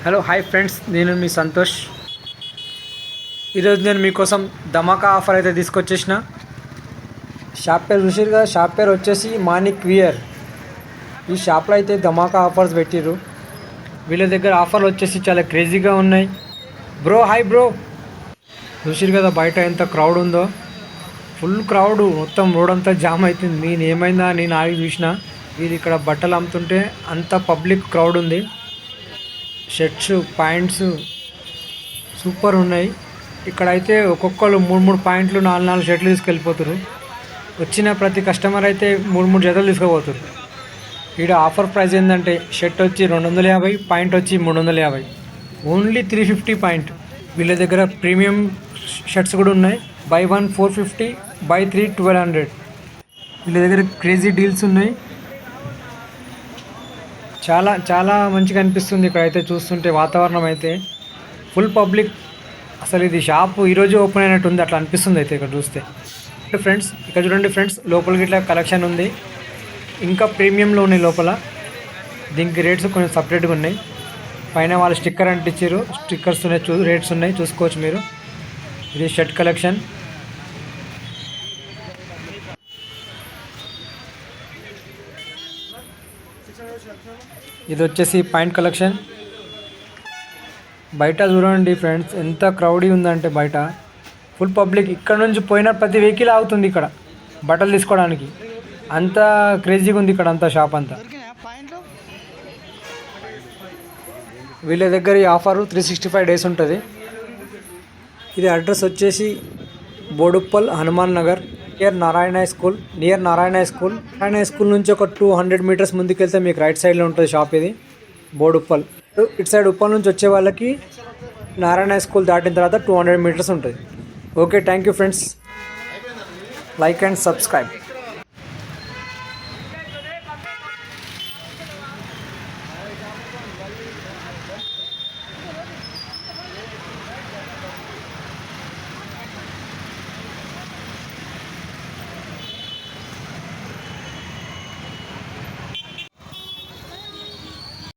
Hello hi friends, నేను మీ సంతోష్. ఈరోజు నేను మీకోసం ధమాకా ఆఫర్ అయితే తీసుకొచ్చేసిన. షాప్ పేరు చూసారు కదా, షాప్ పేరు వచ్చేసి మానిక్ వియర్. ఈ షాప్లో అయితే ధమాకా ఆఫర్స్ పెట్టిర్రు. వీళ్ళ దగ్గర ఆఫర్లు వచ్చేసి చాలా క్రేజీగా ఉన్నాయి. బ్రో హాయ్ బ్రో, చూసారు కదా బయట ఎంత క్రౌడ్ ఉందో. ఫుల్ క్రౌడ్, మొత్తం రోడ్ అంతా జామ్ అవుతుంది. నేను ఏమైందా నేను ఆగి చూసిన. వీళ్ళు ఇక్కడ బట్టలు అమ్ముతుంటే అంత పబ్లిక్ క్రౌడ్ ఉంది. షర్ట్స్ ప్యాంట్స్ సూపర్ ఉన్నాయి. ఇక్కడైతే ఒక్కొక్కరు మూడు ప్యాంట్లు, నాలుగు షర్ట్లు తీసుకెళ్ళిపోతారు. వచ్చిన ప్రతి కస్టమర్ అయితే మూడు జతలు తీసుకుపోతారు. ఇక్కడ ఆఫర్ ప్రైస్ ఏంటంటే షర్ట్ వచ్చి 250, ప్యాంట్ వచ్చి 350, ఓన్లీ 350 ప్యాంట్. వీళ్ళ దగ్గర ప్రీమియం షర్ట్స్ కూడా ఉన్నాయి. By 1 450, by 3 1200. వీళ్ళ దగ్గర క్రేజీ డీల్స్ ఉన్నాయి. చాలా చాలా మంచిగా అనిపిస్తుంది ఇక్కడైతే చూస్తుంటే. వాతావరణం అయితే ఫుల్ పబ్లిక్. అసలు ఇది షాపు ఈరోజు ఓపెన్ అయినట్టు ఉంది, అట్లా అనిపిస్తుంది అయితే ఇక్కడ చూస్తే. ఫ్రెండ్స్ ఇక్కడ చూడండి ఫ్రెండ్స్, లోపలికి ఇట్లా కలెక్షన్ ఉంది. ఇంకా ప్రీమియంలో ఉన్నాయి లోపల. దీనికి రేట్స్ కొంచెం సపరేట్గా ఉన్నాయి. పైన వాళ్ళు స్టిక్కర్ అంటించారు, స్టిక్కర్స్ ఉన్నాయి, రేట్స్ ఉన్నాయి, చూసుకోవచ్చు మీరు. ఇది షర్ట్ కలెక్షన్. ఇది వచ్చేసి పాయింట్ కలెక్షన్. బయట చూడండి ఫ్రెండ్స్, ఎంత క్రౌడీ ఉందంటే బయట ఫుల్ పబ్లిక్. ఇక్కడ నుంచి పోయిన ప్రతి వెహికల్ ఆగుతుంది ఇక్కడ బట్టలు తీసుకోవడానికి. అంత క్రేజీగా ఉంది ఇక్కడ అంతా, షాప్ అంతా. వీళ్ళ దగ్గర ఈ ఆఫరు 365 డేస్ ఉంటుంది. ఇది అడ్రస్ వచ్చేసి Boduppal, Hanuman Nagar, near Narayana school. Narayana school నుంచి ఒక 200 మీటర్స్ ముందుకెళ్తే మీకు రైట్ సైడ్లో ఉంటుంది షాప్. ఇది బోడుప్పల్. ఇటు సైడ్ ఉప్పల్ నుంచి వచ్చే వాళ్ళకి నారాయణ స్కూల్ దాటిన తర్వాత 200 మీటర్స్ ఉంటుంది. Okay, thank you friends. Like and subscribe.